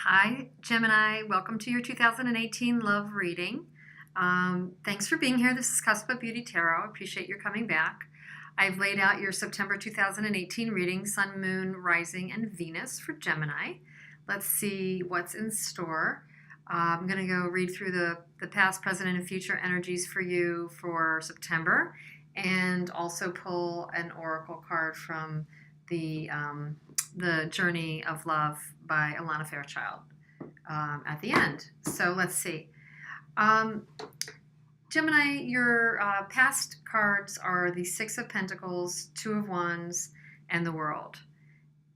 Hi, Gemini. Welcome to your 2018 love reading. Thanks for being here. This is Cuspa Beauty Tarot. I appreciate your coming back. I've laid out your September 2018 reading, Sun, Moon, Rising, and Venus for Gemini. Let's see what's in store. I'm going to go read through the past, present, and future energies for you for September, and also pull an oracle card from the Journey of Love by Alana Fairchild at the end. So let's see. Gemini, your past cards are the Six of Pentacles, Two of Wands, and the World.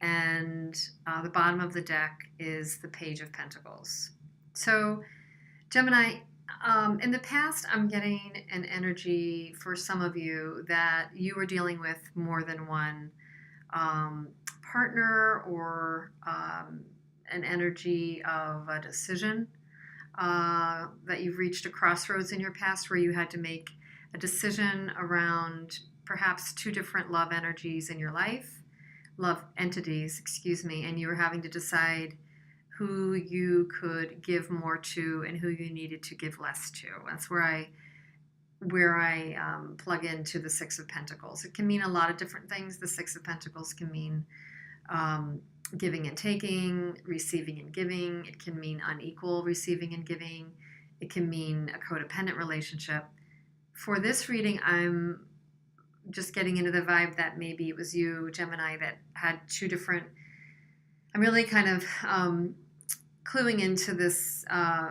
And the bottom of the deck is the Page of Pentacles. So, Gemini, in the past, I'm getting an energy for some of you that you were dealing with more than one partner or an energy of a decision, that you've reached a crossroads in your past where you had to make a decision around perhaps two different love energies in your life, love entities, excuse me, and you were having to decide who you could give more to and who you needed to give less to. That's where I plug into the Six of Pentacles. It can mean a lot of different things. The Six of Pentacles can mean giving and taking, receiving and giving. It can mean unequal receiving and giving. It can mean a codependent relationship. For this reading, I'm just getting into the vibe that maybe it was you, Gemini, that had two different. I'm really kind of cluing into this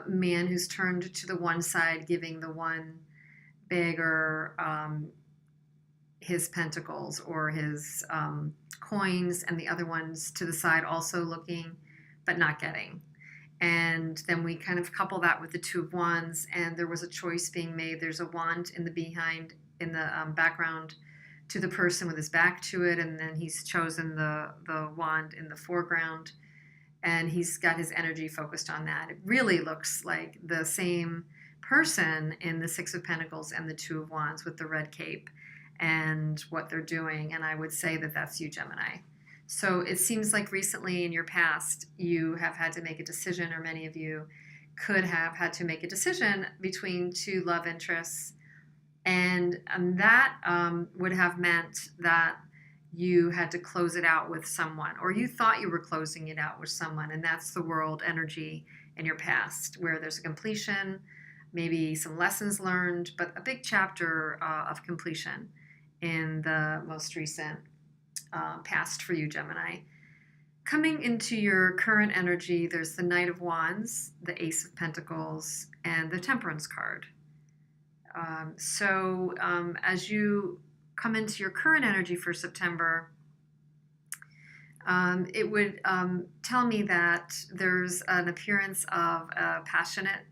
man who's turned to the one side, giving the one bigger his pentacles or his coins, and the other ones to the side also looking but not getting. And then we kind of couple that with the Two of Wands, and there was a choice being made. There's a wand in the background to the person with his back to it, and then he's chosen the wand in the foreground, and he's got his energy focused on that. It really looks like the same person in the Six of Pentacles and the Two of Wands with the red cape and what they're doing, and I would say that that's you, Gemini. So it seems like recently in your past you have had to make a decision, or many of you could have had to make a decision between two love interests, and that would have meant that you had to close it out with someone, or you thought you were closing it out with someone, and that's the World energy in your past, where there's a completion, maybe some lessons learned, but a big chapter of completion in the most recent past for you, Gemini. Coming into your current energy, there's the Knight of Wands, the Ace of Pentacles, and the Temperance card. As you come into your current energy for September, it would tell me that there's an appearance of a passionate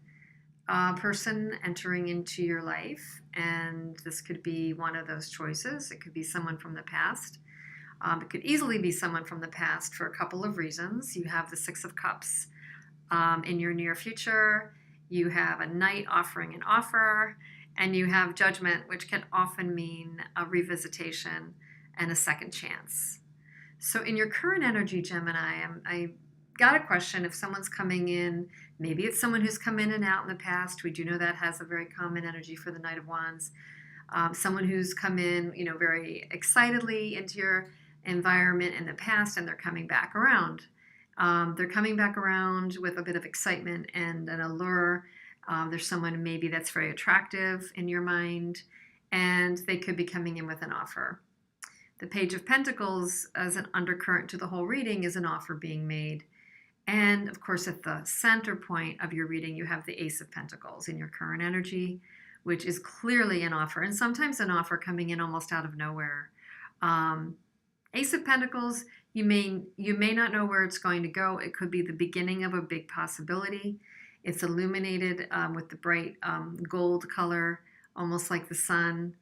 person entering into your life, and this could be one of those choices. It could be someone from the past. It could easily be someone from the past for a couple of reasons. You have the Six of Cups in your near future. You have a Knight offering an offer, and you have Judgment, which can often mean a revisitation and a second chance. So in your current energy, Gemini, I got a question. If someone's coming in, maybe it's someone who's come in and out in the past. We do know that has a very common energy for the Knight of Wands. Someone who's come in, very excitedly into your environment in the past, and they're coming back around. They're coming back around with a bit of excitement and an allure. There's someone maybe that's very attractive in your mind, and they could be coming in with an offer. The Page of Pentacles, as an undercurrent to the whole reading, is an offer being made. And of course, at the center point of your reading, you have the Ace of Pentacles in your current energy, which is clearly an offer, and sometimes an offer coming in almost out of nowhere. Ace of Pentacles, you may not know where it's going to go. It could be the beginning of a big possibility. It's illuminated with the bright gold color, almost like the sun.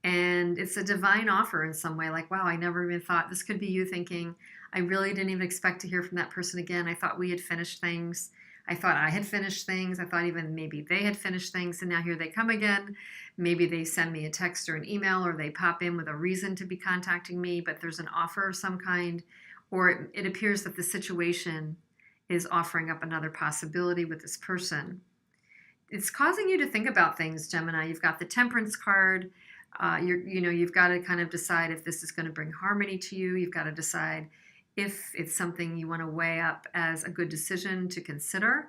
And it's a divine offer in some way, like, wow, I never even thought. This could be you thinking, I really didn't even expect to hear from that person again. I thought we had finished things. I thought I had finished things. I thought even maybe they had finished things, and now here they come again. Maybe they send me a text or an email, or they pop in with a reason to be contacting me, but there's an offer of some kind, or it appears that the situation is offering up another possibility with this person. It's causing you to think about things, Gemini. You've got the Temperance card. You've got to kind of decide if this is going to bring harmony to you. You've got to decide if it's something you want to weigh up as a good decision to consider.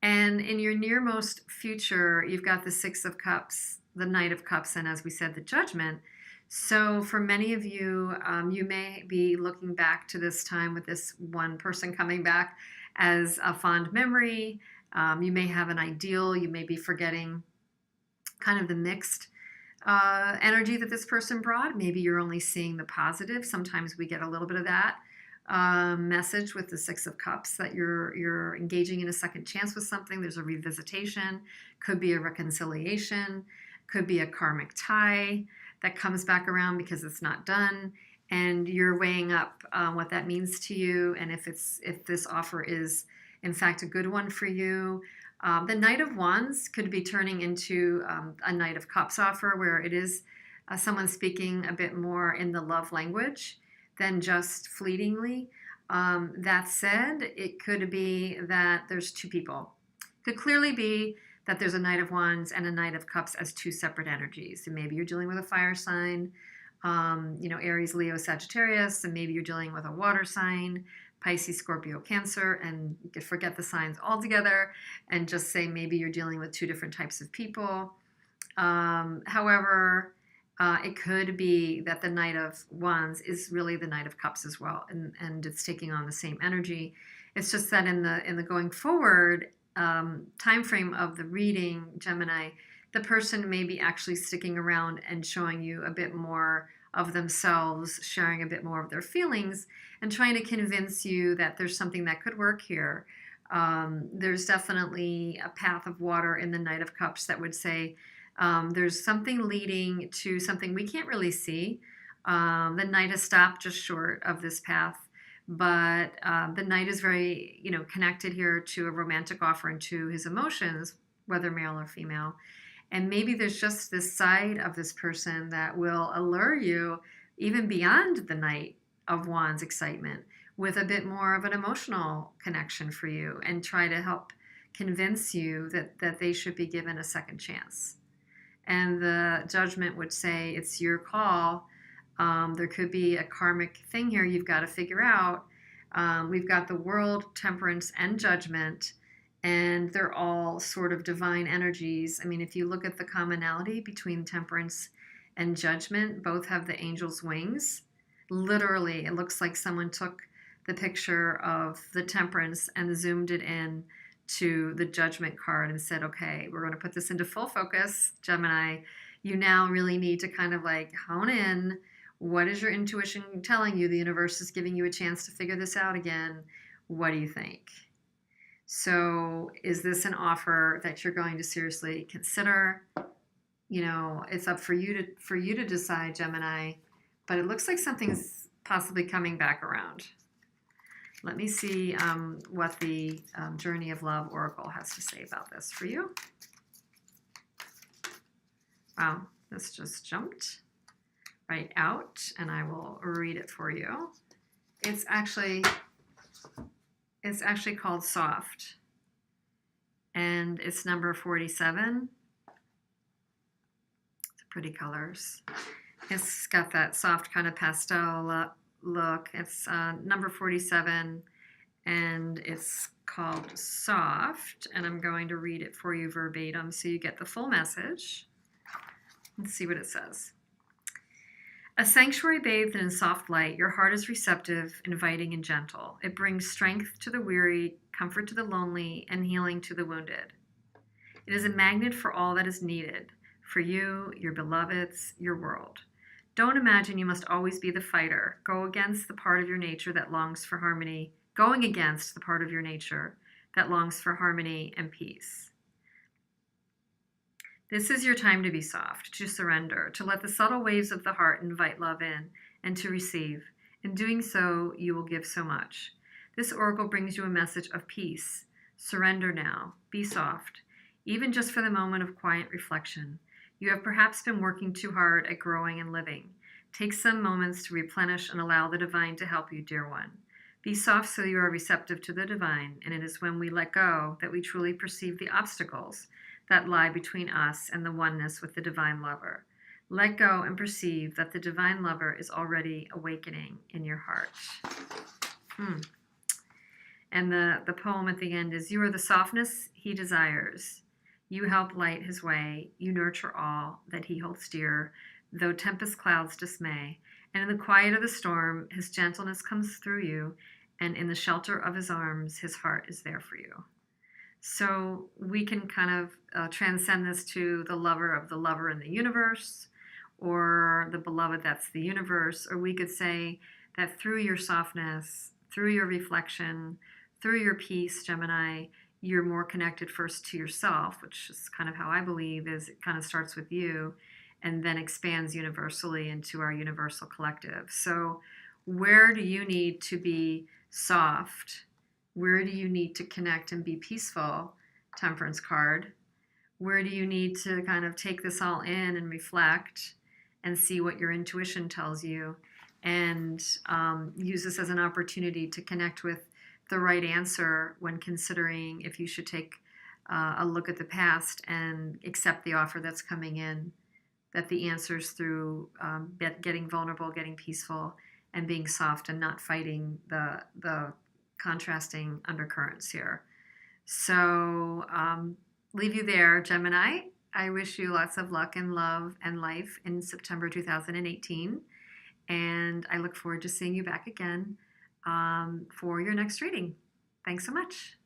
And in your nearmost future, you've got the Six of Cups, the Knight of Cups, and as we said, the Judgment. So for many of you, you may be looking back to this time with this one person coming back as a fond memory. You may have an ideal. You may be forgetting kind of the mixed energy that this person brought. Maybe you're only seeing the positive. Sometimes we get a little bit of that message with the Six of Cups, that you're engaging in a second chance with something. There's a revisitation, could be a reconciliation, could be a karmic tie that comes back around because it's not done, and you're weighing up what that means to you, and if this offer is in fact a good one for you. The Knight of Wands could be turning into a Knight of Cups offer, where it is someone speaking a bit more in the love language than just fleetingly. That said, it could be that there's two people. Could clearly be that there's a Knight of Wands and a Knight of Cups as two separate energies. And maybe you're dealing with a fire sign, Aries, Leo, Sagittarius, and maybe you're dealing with a water sign, Pisces, Scorpio, Cancer, and you could forget the signs altogether and just say maybe you're dealing with two different types of people. However, it could be that the Knight of Wands is really the Knight of Cups as well, and it's taking on the same energy. It's just that in the going forward time frame of the reading, Gemini, the person may be actually sticking around and showing you a bit more of themselves, sharing a bit more of their feelings, and trying to convince you that there's something that could work here. There's definitely a path of water in the Knight of Cups that would say there's something leading to something we can't really see. The Knight has stopped just short of this path, but the Knight is very, connected here to a romantic offer and to his emotions, whether male or female. And maybe there's just this side of this person that will allure you even beyond the Knight of Wands excitement with a bit more of an emotional connection for you, and try to help convince you that they should be given a second chance. And the Judgment would say it's your call. There could be a karmic thing here you've got to figure out. We've got the World, Temperance, and Judgment, and they're all sort of divine energies. I mean, if you look at the commonality between Temperance and Judgment, both have the angel's wings. Literally, it looks like someone took the picture of the Temperance and zoomed it in to the Judgment card and said, okay, we're going to put this into full focus, Gemini. You now really need to kind of like hone in. What is your intuition telling you? The universe is giving you a chance to figure this out again. What do you think? So is this an offer that you're going to seriously consider? It's up for you to decide, Gemini, but it looks like something's possibly coming back around. Let me see what the Journey of Love Oracle has to say about this for you. Wow, this just jumped right out, and I will read it for you. It's actually called Soft, and it's number 47. It's pretty colors. It's got that soft kind of pastel look. It's number 47, and it's called Soft, and I'm going to read it for you verbatim so you get the full message. Let's see what it says. A sanctuary bathed in soft light, your heart is receptive, inviting, and gentle. It brings strength to the weary, comfort to the lonely, and healing to the wounded. It is a magnet for all that is needed, for you, your beloveds, your world. Don't imagine you must always be the fighter. Go against the part of your nature that longs for harmony, going against the part of your nature that longs for harmony and peace. This is your time to be soft, to surrender, to let the subtle waves of the heart invite love in, and to receive. In doing so, you will give so much. This oracle brings you a message of peace. Surrender now. Be soft, even just for the moment of quiet reflection. You have perhaps been working too hard at growing and living. Take some moments to replenish and allow the divine to help you, dear one. Be soft so you are receptive to the divine, and it is when we let go that we truly perceive the obstacles that lie between us and the oneness with the divine lover. Let go and perceive that the divine lover is already awakening in your heart. And the poem at the end is, you are the softness he desires. You help light his way. You nurture all that he holds dear, though tempest clouds dismay. And in the quiet of the storm, his gentleness comes through you, and in the shelter of his arms, his heart is there for you. So we can kind of transcend this to the lover of the lover in the universe, or the beloved that's the universe, or we could say that through your softness, through your reflection, through your peace, Gemini, you're more connected first to yourself, which is kind of how I believe is it kind of starts with you and then expands universally into our universal collective. So where do you need to be soft? Where do you need to connect and be peaceful? Temperance card. Where do you need to kind of take this all in and reflect and see what your intuition tells you, and use this as an opportunity to connect with the right answer when considering if you should take a look at the past and accept the offer that's coming in, that the answer's through getting vulnerable, getting peaceful, and being soft and not fighting the contrasting undercurrents here. So leave you there, Gemini. I wish you lots of luck and love and life in September 2018. And I look forward to seeing you back again for your next reading. Thanks so much.